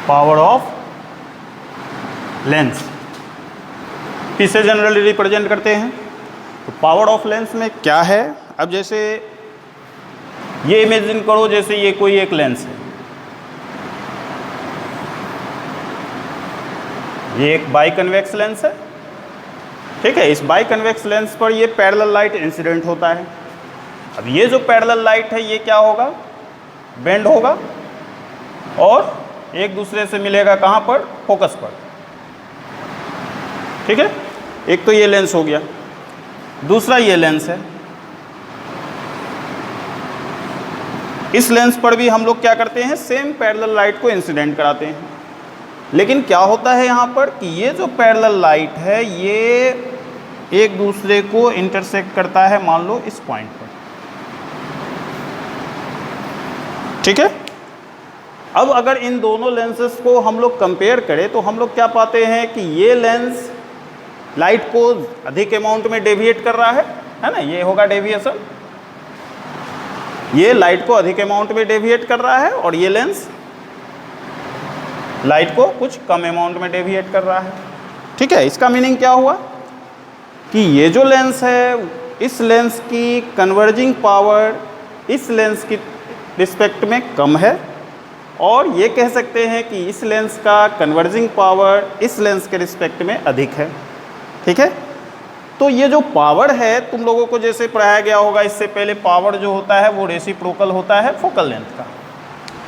Power of lens, किसे generally represent करते हैं? तो पावर ऑफ लेंस में क्या है, अब जैसे ये इमेजिन करो जैसे ये कोई एक लेंस है, ये एक बाई कन्वेक्स लेंस है, ठीक है। इस बाई कन्वेक्स लेंस पर ये पैरेलल लाइट इंसिडेंट होता है। अब ये जो पैरेलल लाइट है ये क्या होगा, बेंड होगा और एक दूसरे से मिलेगा कहाँ पर, फोकस पर, ठीक है। एक तो ये लेंस हो गया, दूसरा ये लेंस है। इस लेंस पर भी हम लोग क्या करते हैं, सेम पैरेलल लाइट को इंसिडेंट कराते हैं। लेकिन क्या होता है यहाँ पर कि ये जो पैरेलल लाइट है ये एक दूसरे को इंटरसेक्ट करता है, मान लो इस पॉइंट पर, ठीक है। अब अगर इन दोनों लेंसेस को हम लोग कंपेयर करें तो हम लोग क्या पाते हैं कि ये लेंस लाइट को अधिक अमाउंट में डेविएट कर रहा है ना, ये होगा डेविएशन, ये लाइट को अधिक अमाउंट में डेविएट कर रहा है और ये लेंस लाइट को कुछ कम अमाउंट में डेविएट कर रहा है, ठीक है। इसका मीनिंग क्या हुआ कि ये जो लेंस है इस लेंस की कन्वर्जिंग पावर इस लेंस की रिस्पेक्ट में कम है, और ये कह सकते हैं कि इस लेंस का कन्वर्जिंग पावर इस लेंस के रिस्पेक्ट में अधिक है, ठीक है। तो ये जो पावर है तुम लोगों को जैसे पढ़ाया गया होगा इससे पहले, पावर जो होता है वो रेसिप्रोकल होता है फोकल लेंथ का,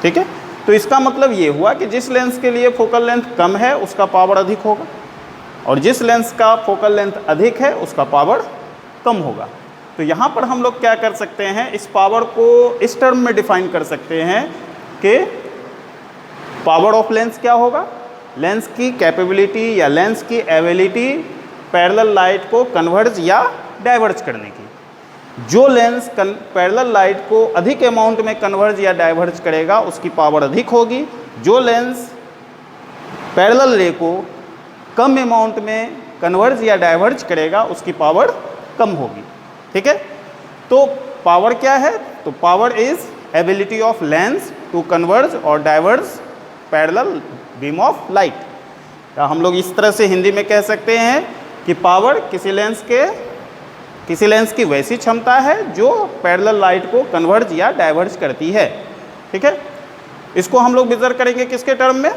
ठीक है। तो इसका मतलब ये हुआ कि जिस लेंस के लिए फोकल लेंथ कम है उसका पावर अधिक होगा, और जिस लेंस का फोकल लेंथ अधिक है उसका पावर कम होगा। तो यहाँ पर हम लोग क्या कर सकते हैं, इस पावर को इस टर्म में डिफाइन कर सकते हैं कि पावर ऑफ लेंस क्या होगा, लेंस की कैपेबिलिटी या लेंस की एबिलिटी पैरेलल लाइट को कन्वर्ज या डाइवर्ज करने की। जो लेंस पैरेलल लाइट को अधिक अमाउंट में कन्वर्ज या डाइवर्ज करेगा उसकी पावर अधिक होगी, जो लेंस पैरेलल रे को कम अमाउंट में कन्वर्ज या डाइवर्ज करेगा उसकी पावर कम होगी, ठीक है। तो पावर क्या है, तो power is ability of lens to converge और diverge parallel beam of light. या हम लोग इस तरह से हिंदी में कह सकते हैं कि पावर किसी लेंस की वैसी क्षमता है जो पैरेलल लाइट को कन्वर्ज या डाइवर्ज करती है, ठीक है। इसको हम लोग मेजर करेंगे किसके टर्म में,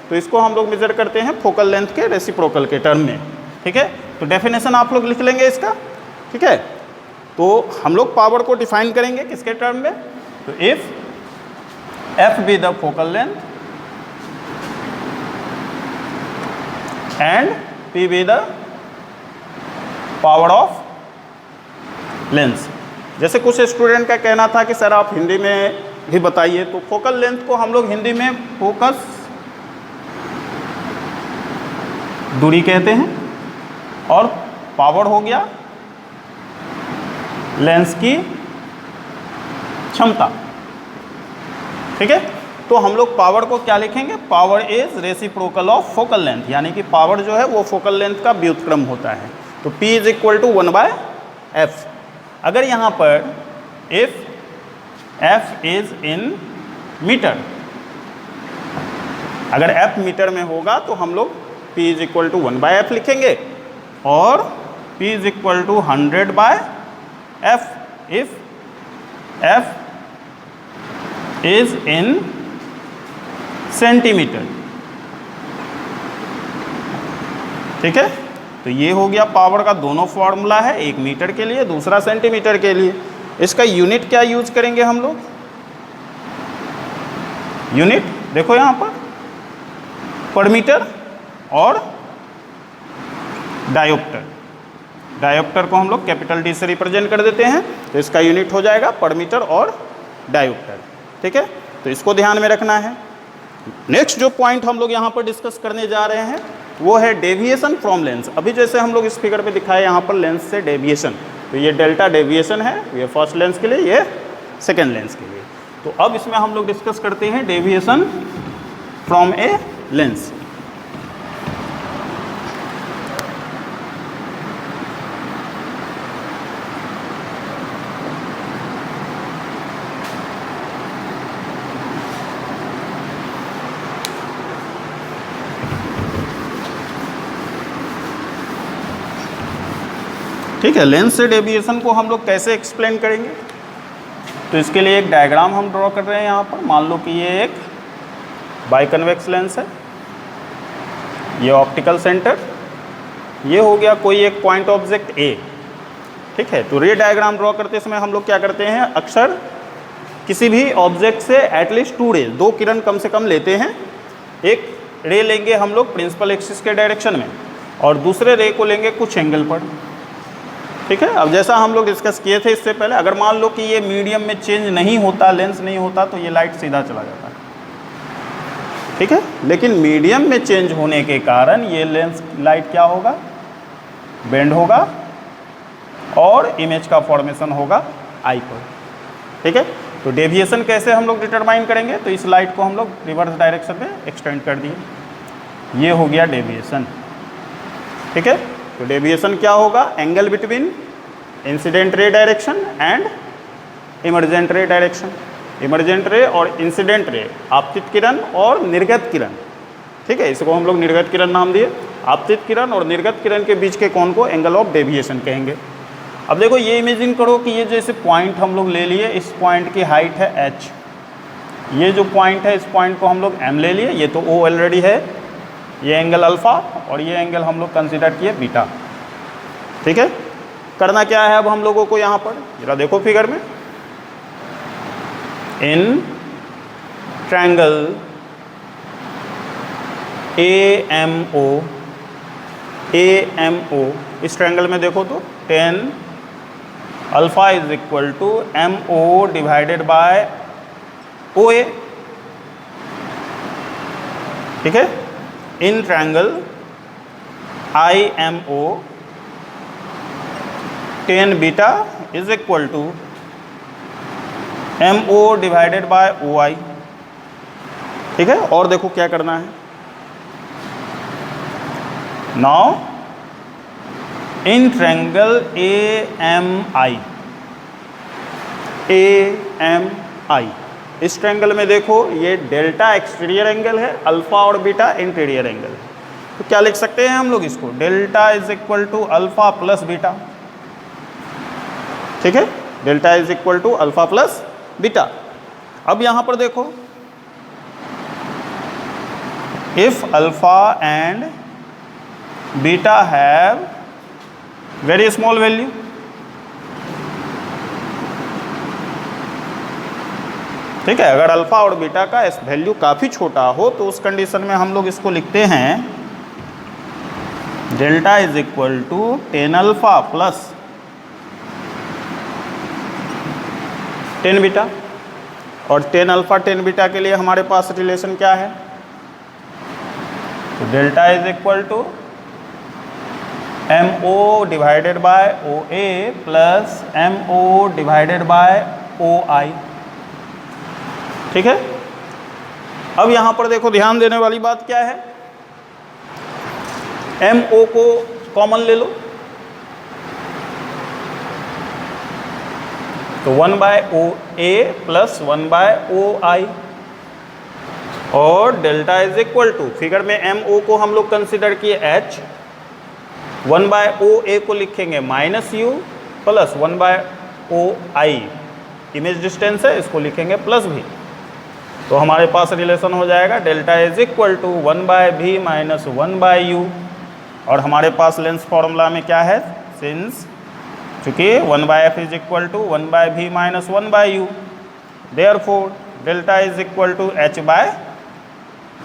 तो इसको हम लोग मेजर करते हैं फोकल लेंथ के रेसिप्रोकल के टर्म में, ठीक है। तो डेफिनेशन आप लोग लिख लेंगे इसका, ठीक है। तो हम लोग पावर को डिफाइन करेंगे किसके टर्म में, तो if F be the focal length and P be the power of lens. जैसे कुछ स्टूडेंट का कहना था कि सर आप हिंदी में भी बताइए, तो फोकल लेंथ को हम लोग हिंदी में फोकस दूरी कहते हैं, और पावर हो गया लेंस की क्षमता, ठीक है। तो हम लोग पावर को क्या लिखेंगे, power is reciprocal of focal length, यानी कि पावर जो है वो फोकल लेंथ का व्युत्क्रम होता है। तो P is equal to 1/f। अगर यहाँ पर if f is in metre, अगर f मीटर में होगा तो हम लोग P is equal to 1/f लिखेंगे, और P is equal to 100/f if f is in centimetre, ठीक है। तो ये हो गया पावर का दोनों फॉर्मूला है, एक मीटर के लिए दूसरा सेंटीमीटर के लिए। इसका यूनिट क्या यूज करेंगे हम लोग, यूनिट देखो यहाँ पर मीटर और डायोप्टर, डायोप्टर को हम लोग कैपिटल डी से रिप्रेजेंट कर देते हैं, तो इसका यूनिट हो जाएगा पर मीटर और डायोप्टर, ठीक है। तो इसको ध्यान में रखना है। नेक्स्ट जो पॉइंट हम लोग यहाँ पर डिस्कस करने जा रहे हैं वो है डेविएशन फ्रॉम लेंस। अभी जैसे हम लोग इस फिगर पे दिखाए यहाँ पर लेंस से डेविएशन, तो ये डेल्टा डेविएशन है, ये फर्स्ट लेंस के लिए, ये सेकेंड लेंस के लिए। तो अब इसमें हम लोग डिस्कस करते हैं डेविएशन फ्रॉम ए लेंस। ठीक है, लेंस से डेविएशन को हम लोग कैसे एक्सप्लेन करेंगे? तो इसके लिए एक डायग्राम हम ड्रॉ कर रहे हैं यहाँ पर। मान लो कि ये एक बाइकन्वेक्स लेंस है, ये ऑप्टिकल सेंटर, ये हो गया कोई एक पॉइंट ऑब्जेक्ट ए। ठीक है, तो रे डायग्राम ड्रॉ करते समय हम लोग क्या करते हैं, अक्सर किसी भी ऑब्जेक्ट से एटलीस्ट 2 रे, 2 किरण कम से कम लेते हैं। एक रे लेंगे हम लोग प्रिंसिपल एक्सिस के डायरेक्शन में और दूसरे रे को लेंगे कुछ एंगल पर। ठीक है, अब जैसा हम लोग डिस्कस किए थे इससे पहले, अगर मान लो कि ये मीडियम में चेंज नहीं होता, लेंस नहीं होता, तो ये लाइट सीधा चला जाता है। ठीक है, लेकिन मीडियम में चेंज होने के कारण ये लेंस लाइट क्या होगा, बेंड होगा और इमेज का फॉर्मेशन होगा आई पर। ठीक है, तो डेविएशन कैसे हम लोग डिटरमाइन करेंगे? तो इस लाइट को हम लोग रिवर्स डायरेक्शन में एक्सटेंड कर दिए, ये हो गया डेविएशन। ठीक है, तो डेविएशन क्या होगा, angle between incident ray direction and emergent रे डायरेक्शन। इमर्जेंट रे और इंसिडेंट रे, आपतित किरण और निर्गत किरण। ठीक है, इसको हम लोग निर्गत किरण नाम दिए। आपतित किरण और निर्गत किरण के बीच के कोण को एंगल ऑफ डेविएशन कहेंगे। अब देखो, ये इमेजिन करो कि ये जैसे पॉइंट हम लोग ले लिए, इस पॉइंट की हाइट है h, ये जो पॉइंट है इस पॉइंट को हम लोग m ले लिए, ये तो O ऑलरेडी है, ये एंगल अल्फ़ा और ये एंगल हम लोग कंसिडर किए बीटा। ठीक है, करना क्या है अब हम लोगों को यहाँ पर, जरा देखो फिगर में, इन ट्रायंगल AMO, इस ट्रायंगल में देखो तो tan alpha is equal to MO divided by OA। ठीक है, in triangle IMO tan beta is equal to MO divided by OI। ठीक है, और देखो क्या करना है, नाउ इन ट्रायंगल AMI, इस ट्रायंगल में देखो ये डेल्टा एक्सटीरियर एंगल है, अल्फा और बीटा इंटीरियर एंगल है। तो क्या लिख सकते हैं हम लोग इसको, delta is equal to alpha plus beta. ठीक है, delta is equal to alpha plus beta. अब यहां पर देखो, if alpha and beta have very small value, ठीक है, अगर अल्फा और बीटा का वैल्यू काफ़ी छोटा हो तो उस कंडीशन में हम लोग इसको लिखते हैं delta is equal to tan alpha plus tan beta. और tan अल्फा tan बीटा के लिए हमारे पास रिलेशन क्या है, तो delta is equal to MO divided by OA plus MO divided by OI। ठीक है, अब यहां पर देखो ध्यान देने वाली बात क्या है, MO को कॉमन ले लो तो 1 by OA plus 1 by OI और delta is equal to, figure में MO को हम लोग कंसिडर किए H, 1 बाय OA को लिखेंगे -U plus 1 by OI, image distance है इसको लिखेंगे प्लस भी। तो हमारे पास रिलेशन हो जाएगा delta is equal to 1 by V minus 1 by U। और हमारे पास लेंस फॉर्मूला में क्या है, सिंस चूँकि 1 by F is equal to 1 by V minus 1 by U, therefore delta is equal to H by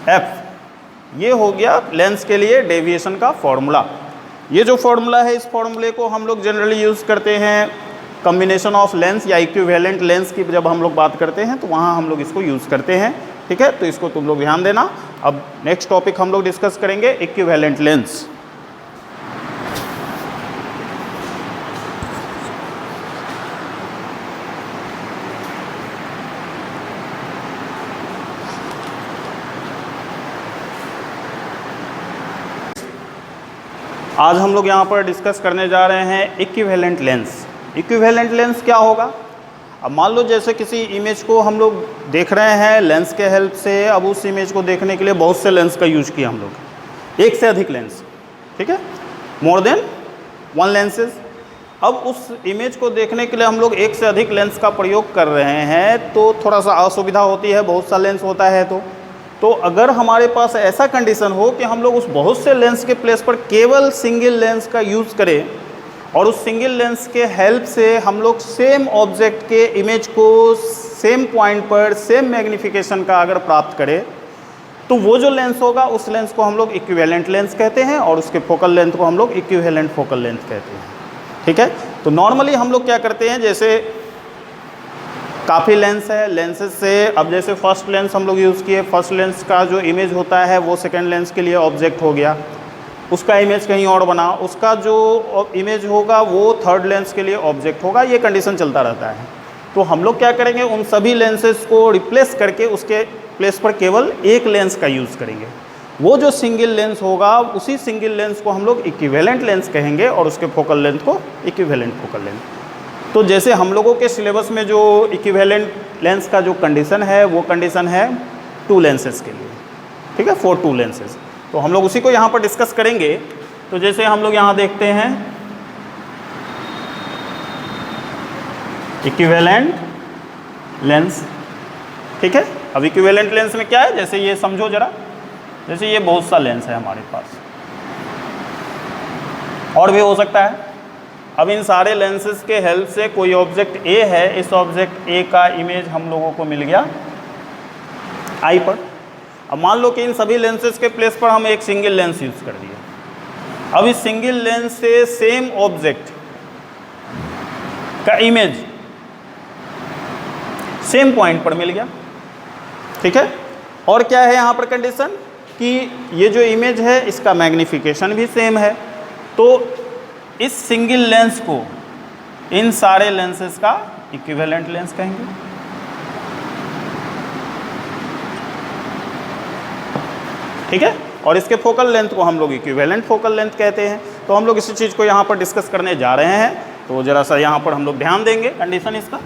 F। ये हो गया लेंस के लिए डेविएशन का फॉर्मूला। ये जो फॉर्मूला है, इस फॉर्मूले को हम लोग जनरली यूज़ करते हैं कॉम्बिनेशन ऑफ लेंस या इक्विवेलेंट लेंस की जब हम लोग बात करते हैं तो वहाँ हम लोग इसको यूज़ करते हैं। ठीक है, तो इसको तुम लोग ध्यान देना। अब नेक्स्ट टॉपिक हम लोग डिस्कस करेंगे इक्विवेलेंट लेंस। आज हम लोग यहाँ पर डिस्कस करने जा रहे हैं इक्विवेलेंट लेंस। इक्विवेलेंट लेंस क्या होगा, अब मान लो जैसे किसी इमेज को हम लोग देख रहे हैं लेंस के हेल्प से, अब उस इमेज को देखने के लिए बहुत से लेंस का यूज किया हम लोग, एक से अधिक लेंस। ठीक है, मोर देन 1 लेंसेज। अब उस इमेज को देखने के लिए हम लोग एक से अधिक लेंस का प्रयोग कर रहे हैं तो थोड़ा सा असुविधा होती है, बहुत सा लेंस होता है। तो अगर हमारे पास ऐसा कंडीशन हो कि हम लोग उस बहुत से लेंस के प्लेस पर केवल सिंगल लेंस का यूज़ करें और उस सिंगल लेंस के हेल्प से हम लोग सेम ऑब्जेक्ट के इमेज को सेम पॉइंट पर सेम मैग्नीफिकेशन का अगर प्राप्त करें, तो वो जो लेंस होगा उस लेंस को हम लोग इक्विवेलेंट लेंस कहते हैं और उसके फोकल लेंथ को हम लोग इक्विवेलेंट फोकल लेंथ कहते हैं। ठीक है, तो नॉर्मली हम लोग क्या करते हैं, जैसे काफ़ी लेंस है, लेंसेज से अब जैसे फर्स्ट लेंस हम लोग यूज़ किए, फर्स्ट लेंस का जो इमेज होता है वो सेकंड लेंस के लिए ऑब्जेक्ट हो गया, उसका इमेज कहीं और बना, उसका जो इमेज होगा वो थर्ड लेंस के लिए ऑब्जेक्ट होगा। ये कंडीशन चलता रहता है। तो हम लोग क्या करेंगे, उन सभी लेंसेज को रिप्लेस करके उसके प्लेस पर केवल एक लेंस का यूज़ करेंगे। वो जो सिंगल लेंस होगा उसी सिंगल लेंस को हम लोग इक्विवेलेंट लेंस कहेंगे और उसके फोकल लेंथ को इक्विवेलेंट फोकल लेंथ। तो जैसे हम लोगों के सिलेबस में जो इक्विवेलेंट लेंस का जो कंडीशन है वो कंडीशन है 2 लेंसेज के लिए। ठीक है, फॉर 2 लेंसेज। तो हम लोग उसी को यहाँ पर डिस्कस करेंगे। तो जैसे हम लोग यहाँ देखते हैं इक्विवेलेंट लेंस। ठीक है, अब इक्विवेलेंट लेंस में क्या है, जैसे ये समझो जरा, जैसे ये बहुत सा लेंस है हमारे पास, और भी हो सकता है। अब इन सारे लेंसेज के हेल्प से कोई ऑब्जेक्ट ए है, इस ऑब्जेक्ट ए का इमेज हम लोगों को मिल गया आई पर। अब मान लो कि इन सभी लेंसेज के प्लेस पर हम एक सिंगल लेंस यूज़ कर दिया। अब इस सिंगल लेंस से सेम ऑब्जेक्ट का इमेज सेम पॉइंट पर मिल गया। ठीक है, और क्या है यहाँ पर कंडीशन कि ये जो इमेज है इसका मैग्नीफिकेशन भी सेम है। तो इस सिंगल लेंस को इन सारे लेंसेज का इक्विवेलेंट लेंस कहेंगे। ठीक है, और इसके फोकल लेंथ को हम लोग इक्विवेलेंट फोकल लेंथ कहते हैं। तो हम लोग इसी चीज़ को यहाँ पर डिस्कस करने जा रहे हैं। तो ज़रा सा यहाँ पर हम लोग ध्यान देंगे कंडीशन इसका।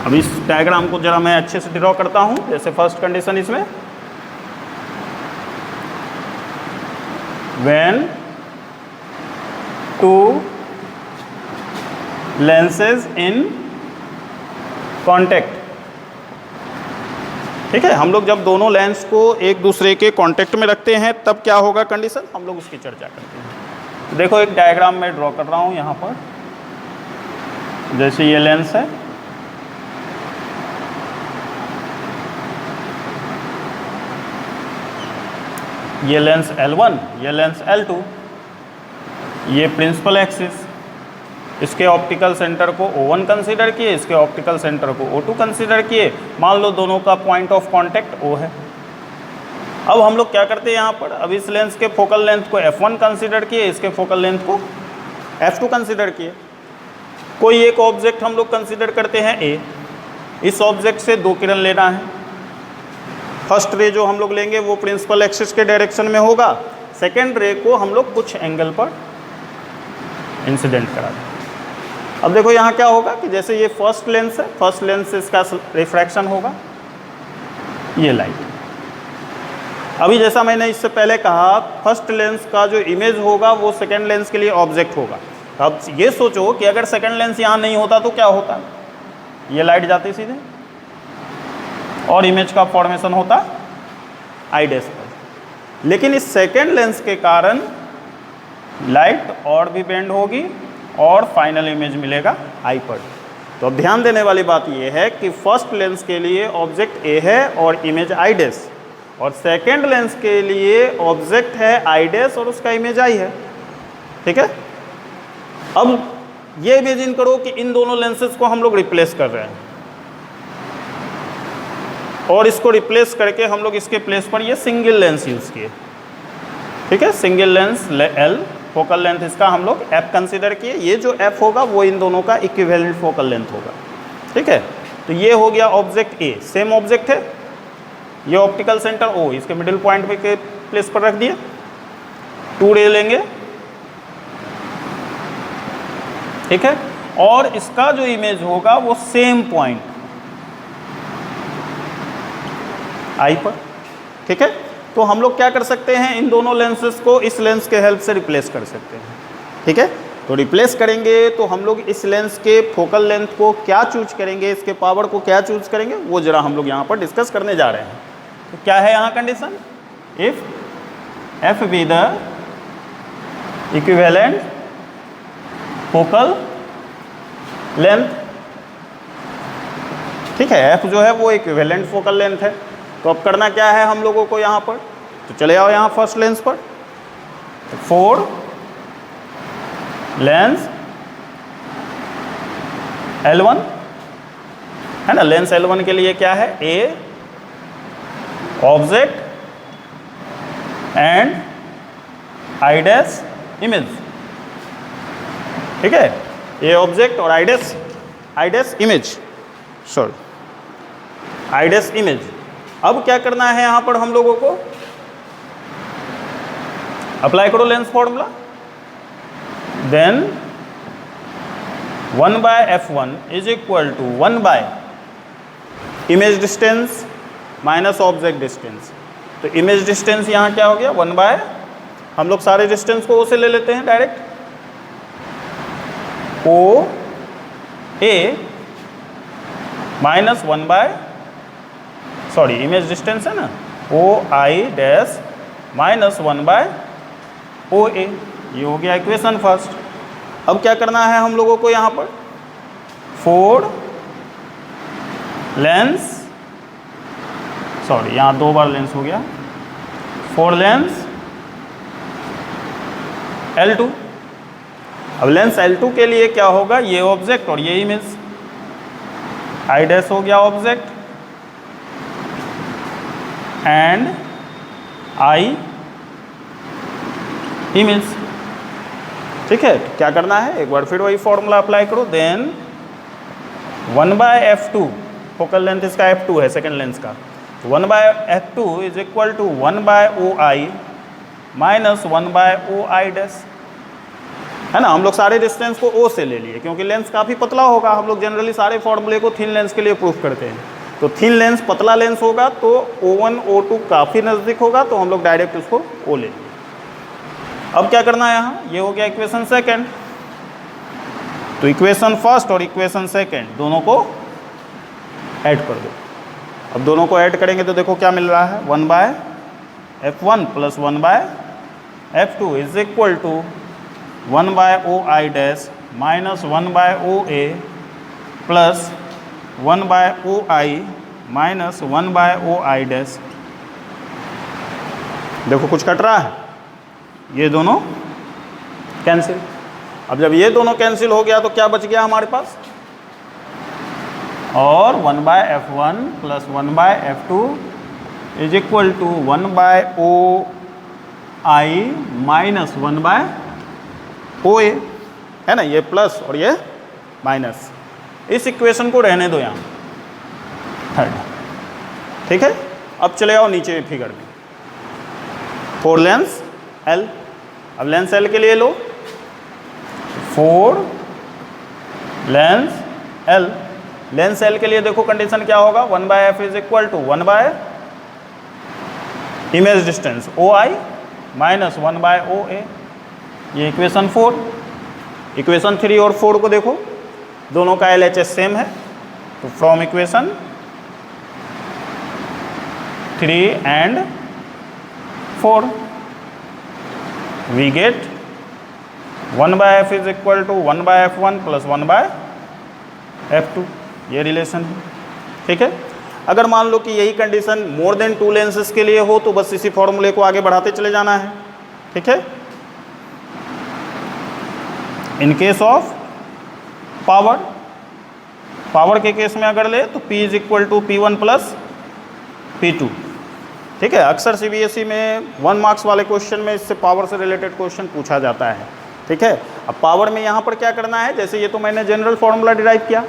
अब इस डायग्राम को ज़रा मैं अच्छे से ड्रॉ करता हूँ। जैसे फर्स्ट कंडीशन इसमें, व्हेन 2 lenses in contact। ठीक है, हम लोग जब दोनों लेंस को एक दूसरे के कांटेक्ट में रखते हैं तब क्या होगा कंडीशन, हम लोग उसकी चर्चा करते हैं। तो देखो एक डायग्राम में ड्रॉ कर रहा हूँ यहाँ पर। जैसे ये लेंस है, ये लेंस L1, ये लेंस L2, ये प्रिंसिपल एक्सिस, इसके ऑप्टिकल सेंटर को O1 कंसीडर किए, इसके ऑप्टिकल सेंटर को O2 कंसीडर किए। मान लो दोनों का पॉइंट ऑफ कांटेक्ट O है। अब हम लोग क्या करते हैं यहाँ पर, अब इस लेंस के फोकल लेंथ को F1 कंसीडर किए, इसके फोकल लेंथ को F2 कंसीडर किए। कोई एक ऑब्जेक्ट हम लोग कंसीडर करते हैं A। इस ऑब्जेक्ट से 2 किरण लेना है। फर्स्ट रे जो हम लोग लेंगे वो प्रिंसिपल एक्सिस के डायरेक्शन में होगा, सेकेंड रे को हम लोग कुछ एंगल पर इंसिडेंट करा दें। अब देखो यहाँ क्या होगा कि जैसे ये फर्स्ट लेंस है, फर्स्ट लेंस से इसका रिफ्रैक्शन होगा, ये लाइट। अभी जैसा मैंने इससे पहले कहा, फर्स्ट लेंस का जो इमेज होगा वो सेकेंड लेंस के लिए ऑब्जेक्ट होगा। अब ये सोचो कि अगर सेकेंड लेंस यहाँ नहीं होता तो क्या होता, ये लाइट जाती सीधे और इमेज का फॉर्मेशन होता आई डैश पर। लेकिन इस सेकेंड लेंस के कारण लाइट और भी बेंड होगी और फाइनल इमेज मिलेगा आई पर। तो अब ध्यान देने वाली बात यह है कि फर्स्ट लेंस के लिए ऑब्जेक्ट ए है और इमेज आई डैश, और सेकेंड लेंस के लिए ऑब्जेक्ट है आई डैश और उसका इमेज आई है। ठीक है, अब ये इमेजिन करो कि इन दोनों लेंसेज को हम लोग रिप्लेस कर रहे हैं और इसको रिप्लेस करके हम लोग इसके प्लेस पर ये सिंगल लेंस यूज़ किए। ठीक है, single lens L, focal length इसका हम लोग F कंसीडर किए। ये जो F होगा वो इन दोनों का इक्विवेलेंट फोकल लेंथ होगा। ठीक है, तो ये हो गया ऑब्जेक्ट A, सेम ऑब्जेक्ट है, ये ऑप्टिकल सेंटर O, इसके मिडिल पॉइंट पे के प्लेस पर रख दिए। 2 रे लेंगे, ठीक है, और इसका जो इमेज होगा वो सेम पॉइंट आई पर। ठीक है, तो हम लोग क्या कर सकते हैं, इन दोनों लेंसेज को इस लेंस के हेल्प से रिप्लेस कर सकते हैं। ठीक है, तो रिप्लेस करेंगे तो हम लोग इस लेंस के फोकल लेंथ को क्या चूज करेंगे, इसके पावर को क्या चूज करेंगे, वो जरा हम लोग यहाँ पर डिस्कस करने जा रहे हैं। तो क्या है यहाँ condition, if F be the equivalent focal length, ठीक है, एफ जो है वो इक्विवेलेंट फोकल लेंथ है। तो अब करना क्या है हम लोगों को यहाँ पर, तो चले आओ यहाँ फर्स्ट लेंस पर, फोर लेंस L1 है ना, लेंस L1 के लिए क्या है, ए object and I dash image, ठीक है, ए ऑब्जेक्ट और I dash image, sorry I dash image. अब क्या करना है यहाँ पर हम लोगों को, अप्लाई करो lens formula, then 1/f1 is equal to 1 by image distance minus object distance. तो इमेज डिस्टेंस यहाँ क्या हो गया, 1 बाय, हम लोग सारे डिस्टेंस को ओ से ले लेते हैं direct, O A minus 1 by, sorry image distance है ना, O I dash minus 1 by O A, ये हो गया इक्वेशन फर्स्ट। अब क्या करना है हम लोगों को यहाँ पर, फोर लेंस, सॉरी यहाँ 2 बार लेंस हो गया, फोर लेंस L2। अब लेंस L2 के लिए क्या होगा, ये ऑब्जेक्ट और ये इमेज, आई डैश हो गया ऑब्जेक्ट एंड आई इमेज, ठीक है। क्या करना है, एक बार फिर वही फॉर्मूला अप्लाई करो, देन 1/f2, फोकल लेंथ इसका f2 है सेकेंड लेंस का, 1/f2 is equal to 1/OI minus 1/OI dash, है ना। हम लोग सारे डिस्टेंस को O से ले लिए क्योंकि लेंस काफ़ी पतला होगा, हम लोग जनरली सारे फॉर्मूले को थिन लेंस के लिए प्रूफ करते हैं। तो थिन लेंस पतला लेंस होगा तो O1 O2 काफ़ी नज़दीक होगा, तो हम लोग डायरेक्ट उसको O ले। अब क्या करना है यहाँ, ये हो गया इक्वेशन सेकेंड। तो इक्वेशन फर्स्ट और इक्वेशन सेकेंड दोनों को ऐड कर दो। अब दोनों को ऐड करेंगे तो देखो क्या मिल रहा है, 1/f1 plus 1/f2 is equal to 1/OI dash minus 1/OA plus 1/OI minus 1/OI dash. देखो कुछ कट रहा है, ये दोनों कैंसिल। अब जब ये दोनों कैंसिल हो गया तो क्या बच गया हमारे पास, और 1/f1 plus 1/f2 is equal to 1/OI minus 1/OA, है ना, ये प्लस और ये माइनस। इस इक्वेशन को रहने दो यहाँ थर्ड, ठीक है। अब चले आओ नीचे फिगर में, फोर लेंस L। अब लेंस L के लिए लो, for lens L, lens L के लिए देखो कंडीशन क्या होगा, 1/f is equal to 1 by image distance OI minus 1/OA, ये इक्वेशन 4। इक्वेशन 3 और 4 को देखो, दोनों का LHS सेम है, तो from equation 3 and 4 we get 1/f is equal to 1/f1 plus 1/f2, ये रिलेशन है, ठीक है। अगर मान लो कि यही कंडीशन मोर देन 2 लेंसेज के लिए हो तो बस इसी फॉर्मूले को आगे बढ़ाते चले जाना है, ठीक है। इन केस ऑफ पावर के केस में अगर ले तो P is equal to P1 plus P2, ठीक है। अक्सर CBSE में 1 मार्क्स वाले क्वेश्चन में इससे पावर से रिलेटेड क्वेश्चन पूछा जाता है, ठीक है। अब पावर में यहाँ पर क्या करना है, जैसे ये तो मैंने जनरल फार्मूला डिराइव किया,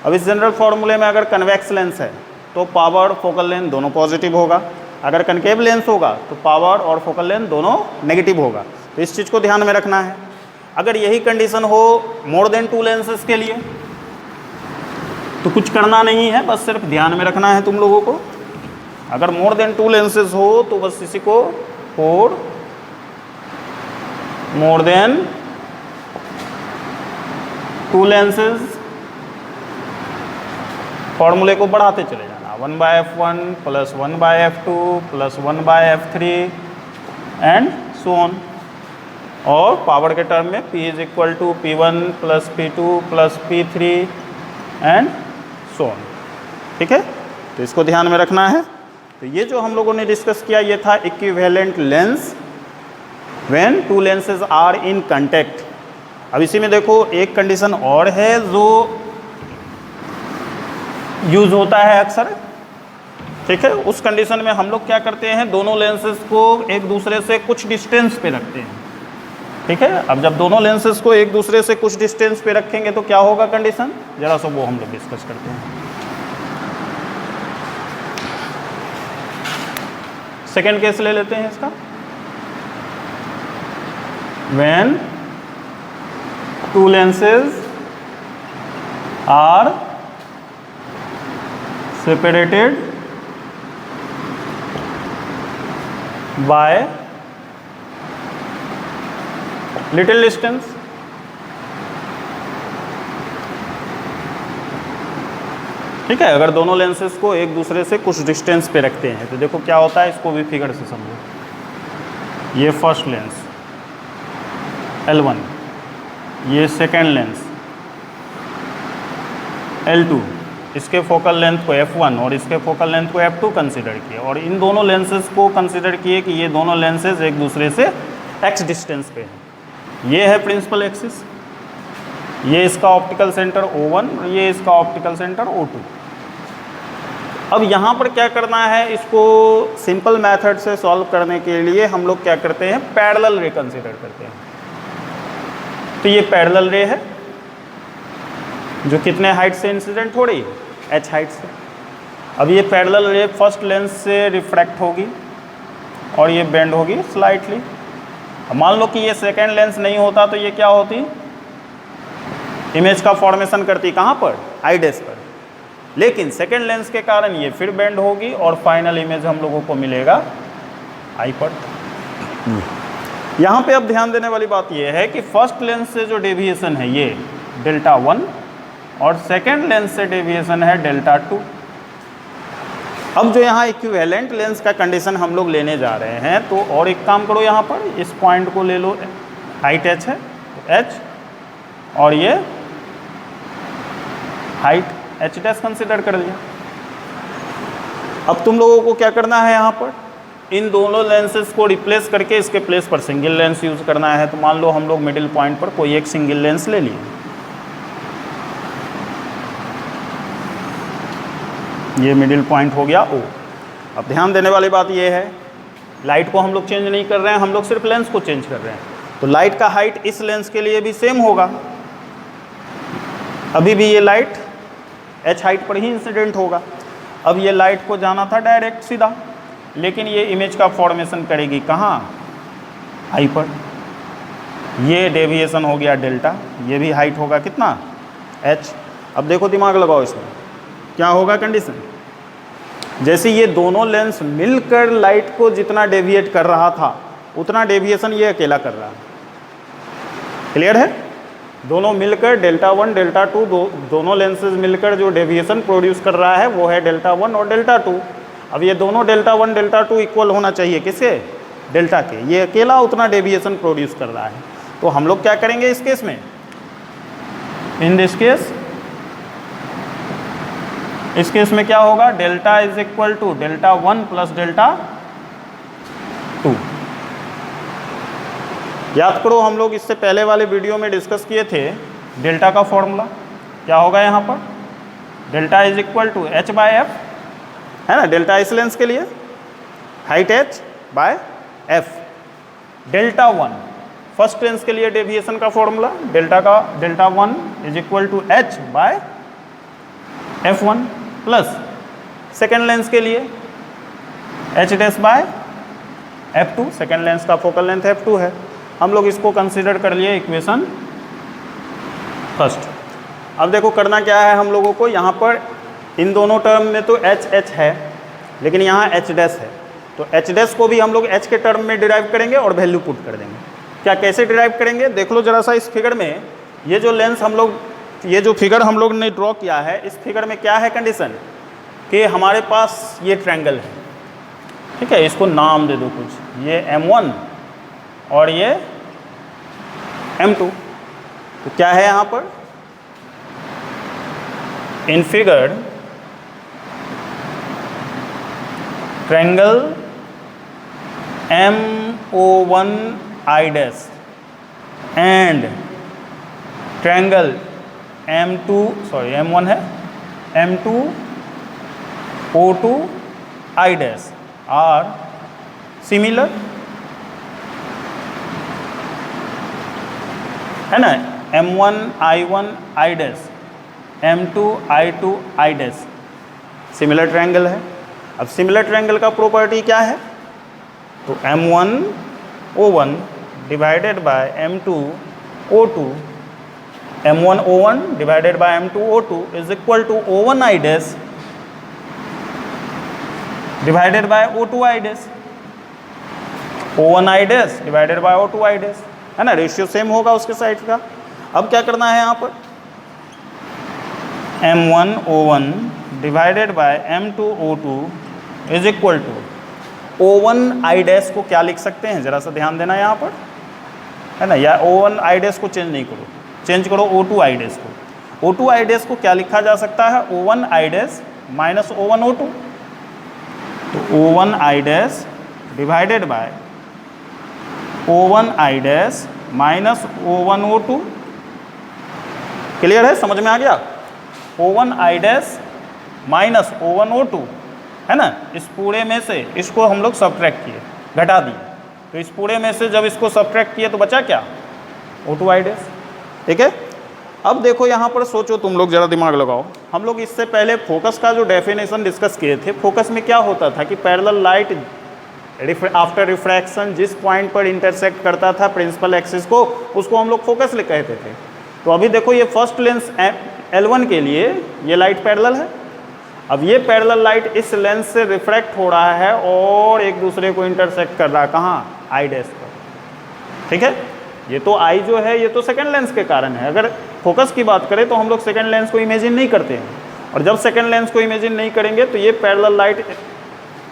अब इस जनरल फार्मूले में अगर कन्वेक्स लेंस है तो पावर फोकल लेंथ दोनों पॉजिटिव होगा, अगर कनकेव लेंस होगा तो पावर और फोकल लेंथ दोनों नेगेटिव होगा। तो इस चीज़ को ध्यान में रखना है। अगर यही कंडीशन हो मोर देन 2 लेंसेज के लिए तो कुछ करना नहीं है, बस सिर्फ ध्यान में रखना है तुम लोगों को। अगर मोर देन 2 लेंसेज हो तो बस इसी को for more than two lenses, फॉर्मूले को बढ़ाते चले जाना, 1/f1 plus 1/f2 plus 1/f3 and so on. और पावर के टर्म में P is equal to P1 plus P2 plus P3 and so on. ठीक है, तो इसको ध्यान में रखना है। तो ये जो हम लोगों ने डिस्कस किया ये था equivalent lens when two lenses are in contact. अब इसी में देखो एक कंडीशन और है जो यूज होता है अक्सर। ठीक है, उस कंडीशन में हम लोग क्या करते हैं, दोनों लेंसेज को एक दूसरे से कुछ डिस्टेंस पे रखते हैं। ठीक है, अब जब दोनों लेंसेज को एक दूसरे से कुछ डिस्टेंस पे रखेंगे तो क्या होगा कंडीशन, जरा सा वो हम लोग डिस्कस करते हैं। सेकेंड केस ले लेते हैं इसका, when two lenses are separated by little distance। ठीक है, अगर दोनों लेंसेज को एक दूसरे से कुछ डिस्टेंस पे रखते हैं तो देखो क्या होता है, इसको भी फिगर से समझो। ये फर्स्ट लेंस L1, ये सेकेंड लेंस L2, इसके फोकल लेंथ को f1 और इसके फोकल लेंथ को f2 कंसीडर किए, और इन दोनों लेंसेज को कंसीडर किए कि ये दोनों लेंसेज एक दूसरे से x डिस्टेंस पे हैं। ये है प्रिंसिपल एक्सिस, ये इसका ऑप्टिकल सेंटर O1 और ये इसका ऑप्टिकल सेंटर O2। अब यहाँ पर क्या करना है, इसको सिंपल मेथड से सॉल्व करने के लिए हम लोग क्या करते हैं, पैरेलल रे कंसीडर करते हैं। तो ये पैरेलल रे है जो कितने हाइट से इंसिडेंट हो रही है, h हाइट से। अब ये पैरेलल रे फर्स्ट लेंस से रिफ्रैक्ट होगी और ये बेंड होगी स्लाइटली। अब मान लो कि ये सेकेंड लेंस नहीं होता तो ये क्या होती, इमेज का फॉर्मेशन करती कहाँ पर, आई डैश पर। लेकिन सेकेंड लेंस के कारण ये फिर बेंड होगी और फाइनल इमेज हम लोगों को मिलेगा आई पर। यहाँ पे अब ध्यान देने वाली बात ये है कि फर्स्ट लेंस से जो डेविएशन है ये Δ1 और सेकेंड लेंस से डेविएशन है Δ2। अब जो यहाँ इक्विवेलेंट लेंस का कंडीशन हम लोग लेने जा रहे हैं, तो और एक काम करो, यहाँ पर इस पॉइंट को ले लो, हाइट h है तो h, और ये हाइट h डैश कंसिडर कर लिया। अब तुम लोगों को क्या करना है, यहाँ पर इन दोनों लेंसेज को रिप्लेस करके इसके प्लेस पर सिंगल लेंस यूज करना है। तो मान लो हम लोग मिडिल पॉइंट पर कोई एक सिंगल लेंस ले लिए, ये मिडिल पॉइंट हो गया O। अब ध्यान देने वाली बात ये है, लाइट को हम लोग चेंज नहीं कर रहे हैं, हम लोग सिर्फ लेंस को चेंज कर रहे हैं। तो लाइट का हाइट इस लेंस के लिए भी सेम होगा, अभी भी ये लाइट h हाइट पर ही इंसिडेंट होगा। अब ये लाइट को जाना था डायरेक्ट सीधा, लेकिन ये इमेज का फॉर्मेशन करेगी कहाँ, आई पर। ये डेविएशन हो गया डेल्टा, ये भी हाइट होगा कितना, h। अब देखो दिमाग लगाओ, इसमें क्या होगा कंडीशन, जैसे ये दोनों लेंस मिलकर लाइट को जितना डेविएट कर रहा था उतना डेविएशन ये अकेला कर रहा है। क्लियर है, दोनों मिलकर Δ1 Δ2 दोनों लेंसेज मिलकर जो डेविएशन प्रोड्यूस कर रहा है वो है Δ1 और Δ2। अब ये दोनों Δ1 Δ2 इक्वल होना चाहिए किसके, डेल्टा के। ये अकेला उतना डेविएशन प्रोड्यूस कर रहा है। तो हम लोग क्या करेंगे इस केस में, इन दिस केस, इस केस में क्या होगा, delta is equal to Δ1 plus Δ2। याद करो हम लोग इससे पहले वाले वीडियो में डिस्कस किए थे डेल्टा का फॉर्मूला क्या होगा, यहाँ पर delta is equal to h by F, है ना, डेल्टा इस लेंस के लिए height h by F. Δ1 first lens के लिए डेविएशन का formula Δ1 is equal to h by f1 plus second lens के लिए h dash by f2, second lens का फोकल लेंथ f2 है। हम लोग इसको कंसीडर कर लिए इक्वेशन फर्स्ट। अब देखो करना क्या है हम लोगों को, यहाँ पर इन दोनों टर्म में तो h है, लेकिन यहाँ h डैश है, तो h डैश को भी हम लोग h के टर्म में डिराइव करेंगे और वैल्यू पुट कर देंगे। क्या कैसे डिराइव करेंगे, देख लो जरा सा इस फिगर में। ये जो लेंस हम लोग ये जो फिगर हम लोग ने ड्रॉ किया है, इस फिगर में क्या है कंडीशन कि हमारे पास ये ट्रायंगल है, ठीक है, इसको नाम दे दो कुछ, ये M1 और ये M2। तो क्या है यहाँ पर in figure triangle MO1I dash and triangle M1 है M2O2I डैश आर सिमिलर, है ना, M1I1I dash M2I2I dash similar triangle है। अब सिमिलर ट्रायंगल का प्रॉपर्टी क्या है, तो M1O1 divided by M2O2, M1O1 divided by M2O2 is equal to O1I dash divided by O2I dash, O1I dash divided by O2I dash, है ना, ratio same होगा उसके साइड का। अब क्या करना है यहाँ पर, M1O1 divided by M2O2 is equal to O1I dash को क्या लिख सकते हैं, जरा सा ध्यान देना यहाँ पर, है ना, या O1I डैश को चेंज नहीं करो, चेंज करो O2I डैश को। O2I डैश को क्या लिखा जा सकता है, O1I डैश माइनस O1O2, तो O1I dash divided bye O1I dash minus O1O2। Clear है, समझ में आ गया, O1I डैश माइनस O1O2, है ना, इस पूरे में से इसको हम लोग सब्ट्रैक्ट किए, घटा दिए, तो इस पूरे में से जब इसको सब्ट्रैक्ट किए तो बचा क्या, O2I डैश, ठीक है। अब देखो यहाँ पर सोचो तुम लोग, जरा दिमाग लगाओ, हम लोग इससे पहले फोकस का जो डेफिनेशन डिस्कस किए थे, फोकस में क्या होता था कि पैरेलल लाइट आफ्टर रिफ्रैक्शन जिस पॉइंट पर इंटरसेक्ट करता था प्रिंसिपल एक्सिस को, उसको हम लोग फोकस कहते थे। तो अभी देखो ये फर्स्ट लेंस L1 के लिए ये लाइट पैरेलल है, अब ये पैरेलल लाइट इस लेंस से रिफ्रैक्ट हो रहा है और एक दूसरे को इंटरसेक्ट कर रहा है, कहाँ, आई डैश पर, ठीक है। ये तो आई जो है ये तो सेकेंड लेंस के कारण है, अगर फोकस की बात करें तो हम लोग सेकेंड लेंस को इमेजिन नहीं करते हैं, और जब सेकेंड लेंस को इमेजिन नहीं करेंगे तो ये पैरेलल लाइट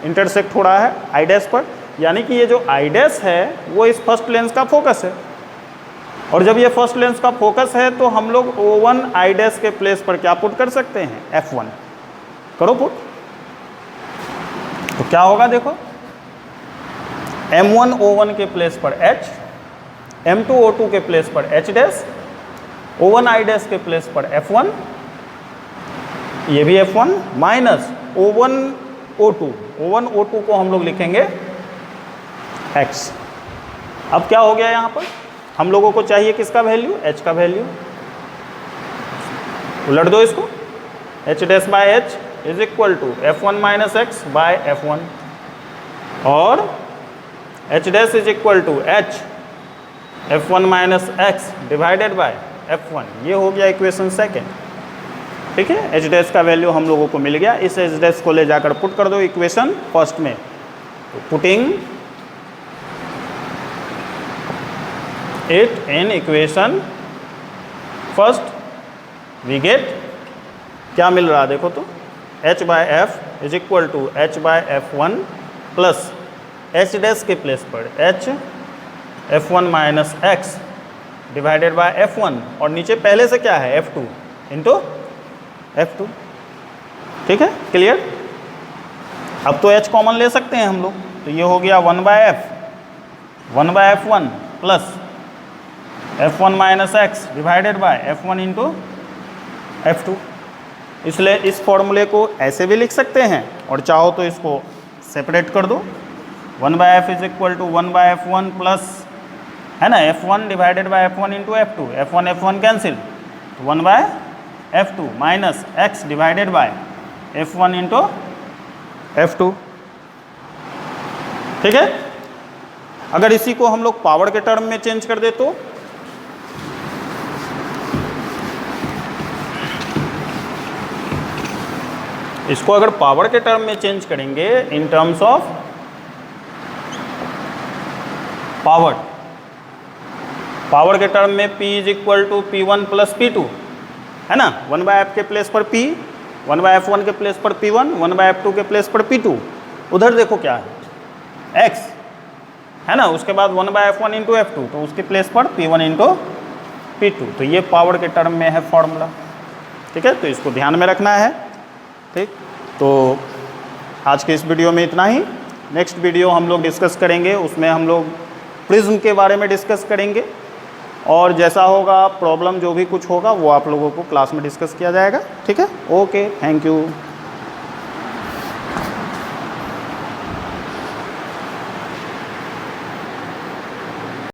इंटरसेक्ट हो रहा है आई डैश पर, यानी कि ये जो आई डैश है वो इस फर्स्ट लेंस का फोकस है, और जब ये फर्स्ट लेंस का फोकस है तो हम लोग O1I डैश के प्लेस पर क्या पुट कर सकते हैं, F1 करो पुट, तो क्या होगा देखो, M1O1 के प्लेस पर H, M2O2 के प्लेस पर H डैश, O1I डैश के प्लेस पर F1, ये भी F1 माइनस O1O2 को हम लोग लिखेंगे X। अब क्या हो गया यहाँ पर, हम लोगों को चाहिए किसका वैल्यू, H का वैल्यू, उलट दो इसको, H dash by H is equal to F1 minus X by F1, और H dash is equal to H F1 minus X divided by F1, ये हो गया इक्वेशन सेकेंड, ठीक है। H डैश का वैल्यू हम लोगों को मिल गया, इस H डैश को ले जाकर पुट कर दो इक्वेशन फर्स्ट में, तो putting it in equation first we get क्या मिल रहा है देखो, तो H by F is equal to H by F1 plus H dash के प्लेस पर H F1 minus X divided by F1, और नीचे पहले से क्या है F2 इंटू F2, ठीक है, क्लियर। अब तो H कॉमन ले सकते हैं हम लोग, तो ये हो गया 1 by F1 plus F1 minus X divided by F1 into F2। इसलिए इस फॉर्मूले को ऐसे भी लिख सकते हैं, और चाहो तो इसको सेपरेट कर दो, 1 by F is equal to 1 by F1 plus, है ना, F1 divided by F1 into F2, F1 cancel, तो 1 by F2 minus X divided by F1 into F2, ठीक है। अगर इसी को हम लोग पावर के टर्म में चेंज कर दे तो इसको अगर पावर के टर्म में चेंज करेंगे इन टर्म्स ऑफ पावर के टर्म में P is equal to P1 plus P2, है ना, 1/f के प्लेस पर p, 1/f1 के प्लेस पर p1, 1/f2 के प्लेस पर p2। उधर देखो क्या है x, है ना, उसके बाद 1/f1 इंटू f2, तो उसके प्लेस पर p1 इंटू p2। तो ये पावर के टर्म में है फॉर्मूला, ठीक है, तो इसको ध्यान में रखना है। ठीक, तो आज के इस वीडियो में इतना ही। नेक्स्ट वीडियो हम लोग डिस्कस करेंगे, उसमें हम लोग प्रिज्म के बारे में डिस्कस करेंगे, और जैसा होगा प्रॉब्लम जो भी कुछ होगा वो आप लोगों को क्लास में डिस्कस किया जाएगा। ठीक है, ओके, थैंक यू।